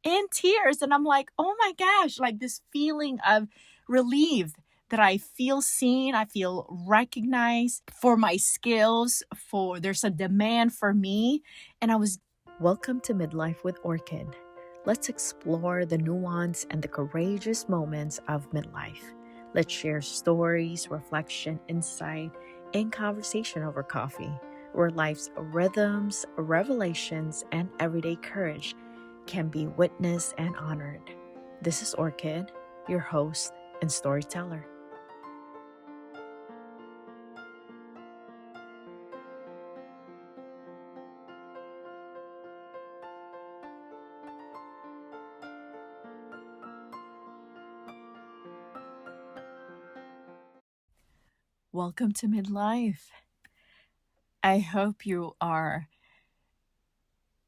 in tears. And I'm like, oh my gosh, like this feeling of relief that I feel seen, I feel recognized for my skills, for there's a demand for me. And I was Welcome to Midlife with Orchid. Let's explore the nuance and the courageous moments of midlife. Let's share stories, reflection, insight, and conversation over coffee, where life's rhythms, revelations, and everyday courage can be witnessed and honored. This is Orchid, your host and storyteller. Welcome to Midlife. I hope you are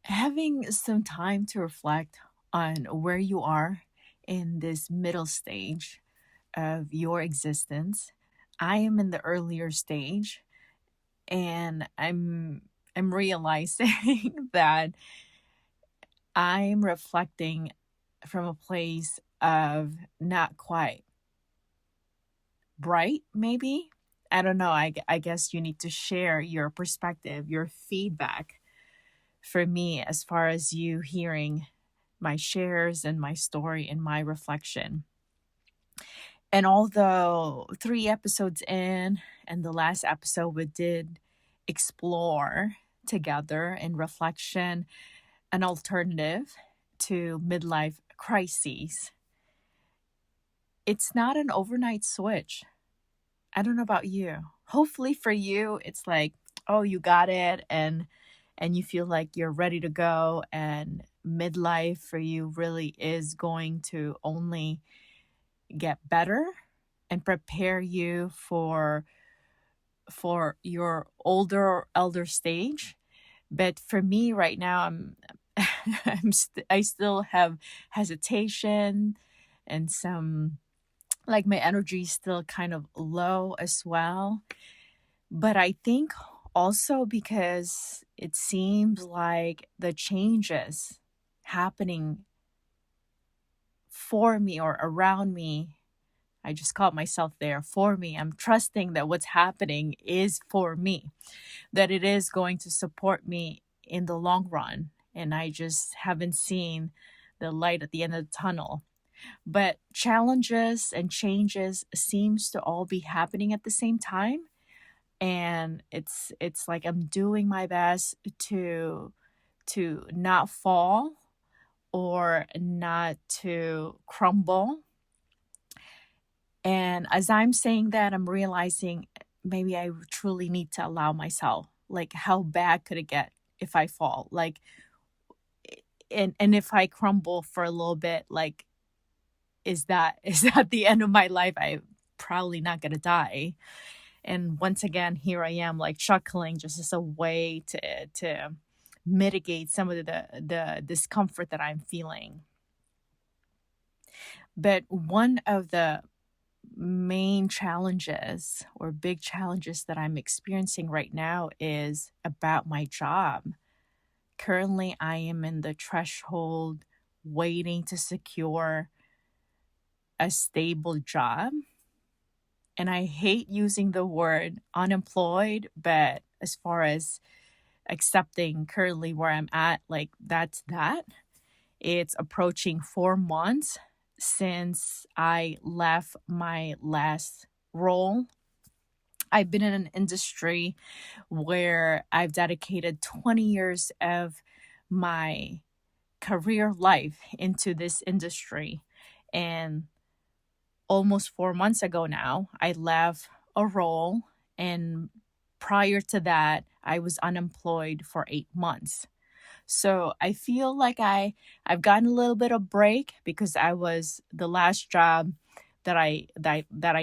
having some time to reflect on where you are in this middle stage of your existence. I am in the earlier stage, and I'm realizing that I'm reflecting from a place of not quite bright, maybe. I don't know. I guess you need to share your perspective, your feedback for me as far as you hearing my shares and my story and my reflection. And although 3 episodes in, and the last episode we did explore together in reflection an alternative to midlife crises, it's not an overnight switch. I don't know about you. Hopefully for you, it's like, oh, you got it, and you feel like you're ready to go, and midlife for you really is going to only get better and prepare you for your elder stage. But for me right now, I still have hesitation and some, like, my energy is still kind of low as well. But I think also because it seems like the changes happening for me or around me, I just caught myself there, for me. I'm trusting that what's happening is for me, that it is going to support me in the long run. And I just haven't seen the light at the end of the tunnel. But challenges and changes seems to all be happening at the same time. And it's like I'm doing my best to not fall or not to crumble. And as I'm saying that, I'm realizing maybe I truly need to allow myself, like, how bad could it get if I fall? Like, and if I crumble for a little bit, like, is that is that the end of my life? I'm probably not gonna die. And once again, here I am, like, chuckling just as a way to mitigate some of the discomfort that I'm feeling. But one of the main challenges or big challenges that I'm experiencing right now is about my job. Currently, I am in the threshold waiting to secure a stable job. And I hate using the word unemployed, but as far as accepting currently where I'm at, like, that's that. It's approaching 4 months since I left my last role. I've been in an industry where I've dedicated 20 years of my career life into this industry. And almost 4 months ago now, I left a role. And prior to that, I was unemployed for 8 months. So I feel like I've gotten a little bit of break because I was the last job that I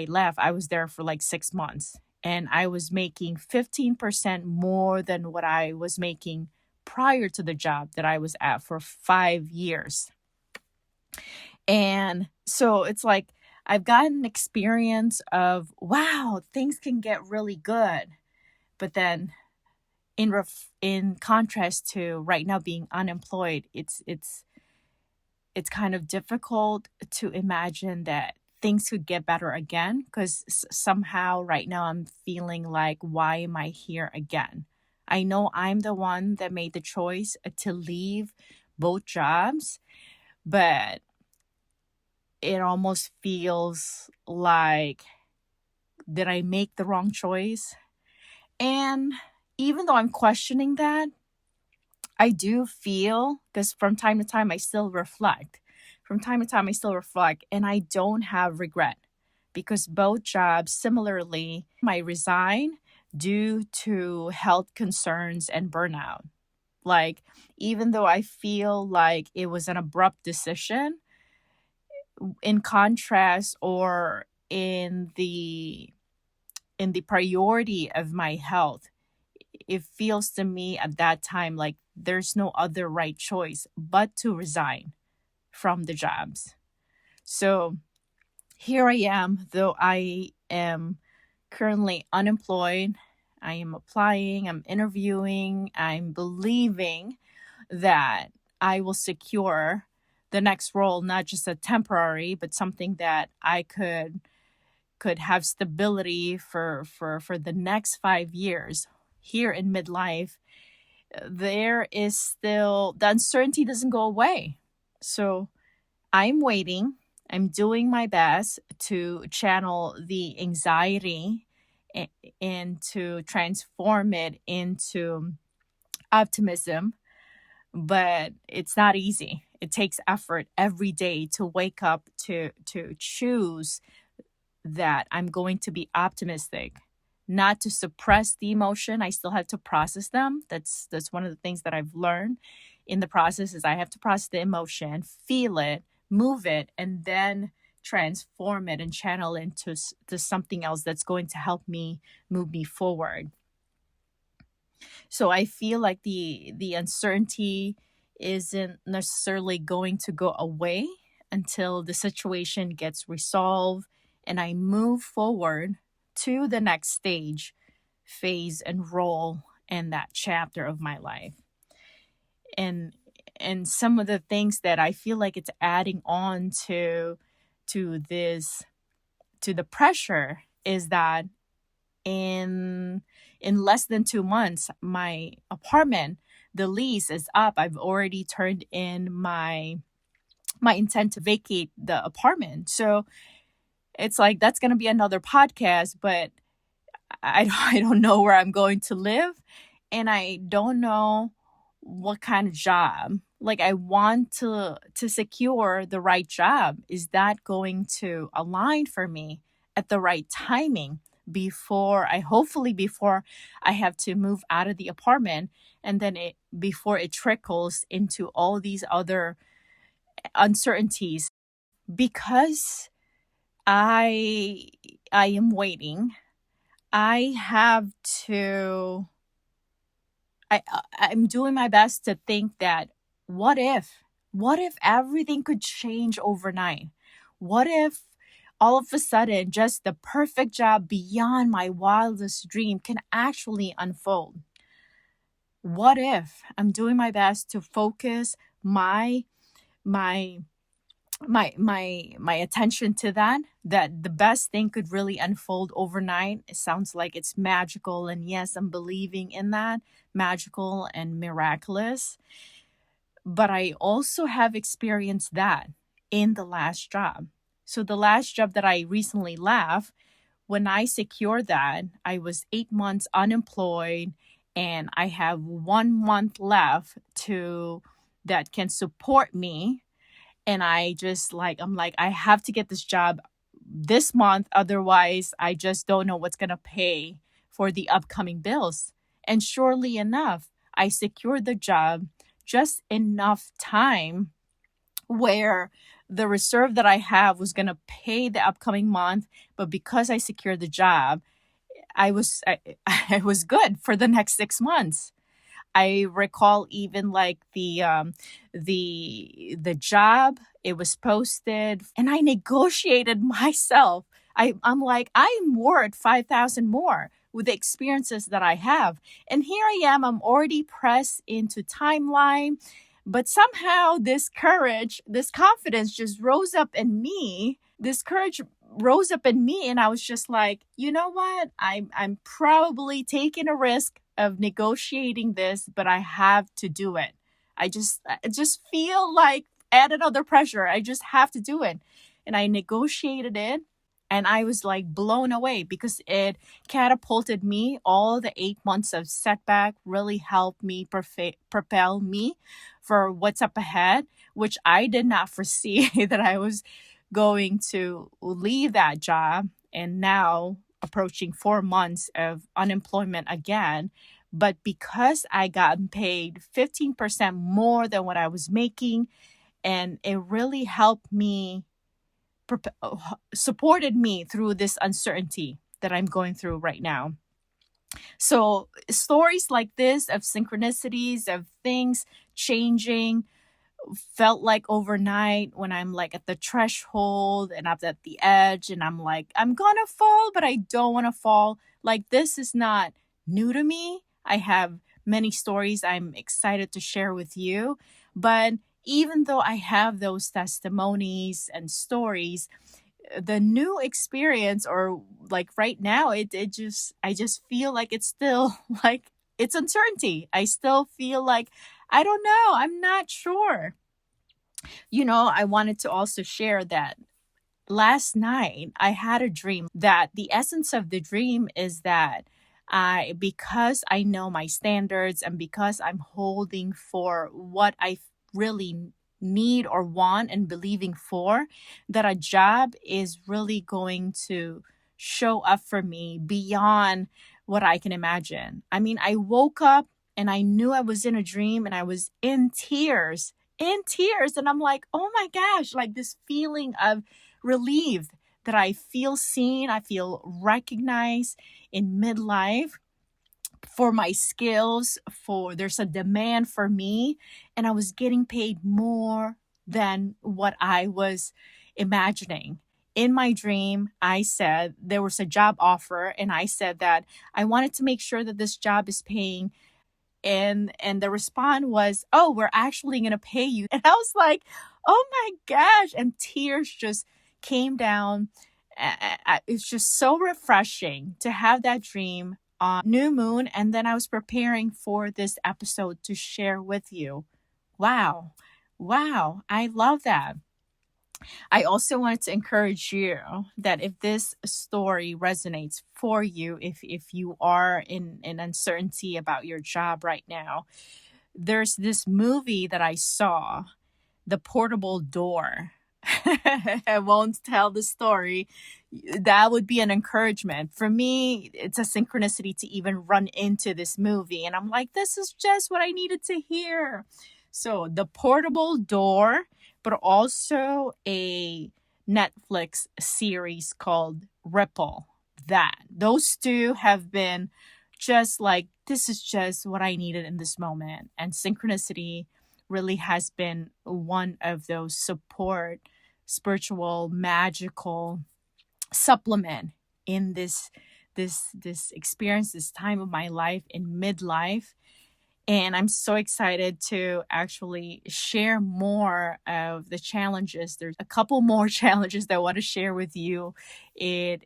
left. I was there for like 6 months, and I was making 15% more than what I was making prior to the job that I was at for 5 years. And so it's like I've gotten experience of, wow, things can get really good, but then in contrast to right now being unemployed, it's it's kind of difficult to imagine that things could get better again, because somehow right now I'm feeling like, why am I here again? I know I'm the one that made the choice to leave both jobs, but it almost feels like, did I make the wrong choice? And even though I'm questioning that, I do feel, because from time to time I still reflect. From time to time I still reflect, and I don't have regret, because both jobs, similarly, I resign due to health concerns and burnout. Like, even though I feel like it was an abrupt decision, in contrast, or in the priority of my health, it feels to me at that time like there's no other right choice but to resign from the jobs. So here I am, though I am currently unemployed. I am applying, I'm interviewing, I'm believing that I will secure the next role, not just a temporary, but something that I could have stability for the next 5 years. Here in midlife, there is still, the uncertainty doesn't go away. So I'm waiting. I'm doing my best to channel the anxiety and to transform it into optimism, but it's not easy. It takes effort every day to wake up, to choose that I'm going to be optimistic, not to suppress the emotion. I still have to process them. That's one of the things that I've learned in the process, is I have to process the emotion, feel it, move it, and then transform it and channel into to something else that's going to help me move me forward. So I feel like the uncertainty isn't necessarily going to go away until the situation gets resolved and I move forward to the next stage, phase, and role in that chapter of my life. And some of the things that I feel like it's adding on to the pressure is that in less than 2 months, my apartment, the lease is up. I've already turned in my intent to vacate the apartment. So it's like, that's going to be another podcast, but I don't know where I'm going to live, and I don't know what kind of job. Like, I want to secure the right job. Is that going to align for me at the right timing before I have to move out of the apartment, and then before it trickles into all these other uncertainties? Because I am waiting. I have to I'm doing my best to think that, what if everything could change overnight? What if all of a sudden just the perfect job beyond my wildest dream can actually unfold? What if? I'm doing my best to focus my my my attention to that the best thing could really unfold overnight. It sounds like it's magical, and yes, I'm believing in that, magical and miraculous. But I also have experienced that in the last job. So the last job that I recently left, when I secured that, I was 8 months unemployed, and I have 1 month left to that can support me. And I'm like, I have to get this job this month. Otherwise, I just don't know what's going to pay for the upcoming bills. And surely enough, I secured the job just enough time where the reserve that I have was going to pay the upcoming month. But because I secured the job, I was good for the next 6 months. I recall even like the job, it was posted, and I negotiated myself. I'm like, I'm worth 5,000 more with the experiences that I have. And here I am, I'm already pressed into timeline. But somehow this courage, this confidence just rose up in me. This courage rose up in me, and I was just like, you know what? I'm probably taking a risk of negotiating this, but I have to do it. I just feel like add another pressure. I just have to do it. And I negotiated it, and I was like blown away because it catapulted me. All the 8 months of setback really helped me propel me for what's up ahead, which I did not foresee that I was going to leave that job, and now approaching 4 months of unemployment again. But because I got paid 15% more than what I was making, and it really helped me, supported me through this uncertainty that I'm going through right now. So, stories like this of synchronicities, of things changing, felt like overnight when I'm like at the threshold and I'm at the edge and I'm like, I'm gonna fall, but I don't want to fall. Like, this is not new to me. I have many stories I'm excited to share with you. But even though I have those testimonies and stories, the new experience, or like right now, I just feel like it's still like it's uncertainty. I still feel like I don't know. I'm not sure. I wanted to also share that last night I had a dream, that the essence of the dream is that because I know my standards and because I'm holding for what I really need or want and believing for, that a job is really going to show up for me beyond what I can imagine. I mean, I woke up and I knew I was in a dream, and I was in tears. And I'm like, oh my gosh, like this feeling of relieved, that I feel seen, I feel recognized in midlife for my skills, for there's a demand for me, and I was getting paid more than what I was imagining. In my dream, I said there was a job offer, and I said that I wanted to make sure that this job is paying, and the response was, oh, we're actually going to pay you. And I was like, oh my gosh, and tears just came down. It's just so refreshing to have that dream on new moon, and then I was preparing for this episode to share with you. Wow, I love that. I also wanted to encourage you that if this story resonates for you, if you are in uncertainty about your job right now, there's this movie that I saw, The Portable Door. I won't tell the story. That would be an encouragement. For me, it's a synchronicity to even run into this movie. And I'm like, this is just what I needed to hear. So, The Portable Door, but also a Netflix series called Ripple. Those two have been just like, this is just what I needed in this moment. And synchronicity really has been one of those support, spiritual, magical supplement in this experience, this time of my life in midlife. And I'm so excited to actually share more of the challenges. There's a couple more challenges that I want to share with you. It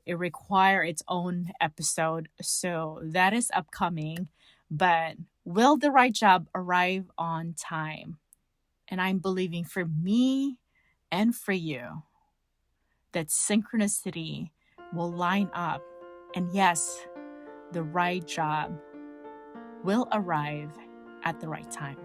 require its own episode. So that is upcoming. But will the right job arrive on time? And I'm believing for me and for you that synchronicity will line up. And yes, the right job will arrive at the right time.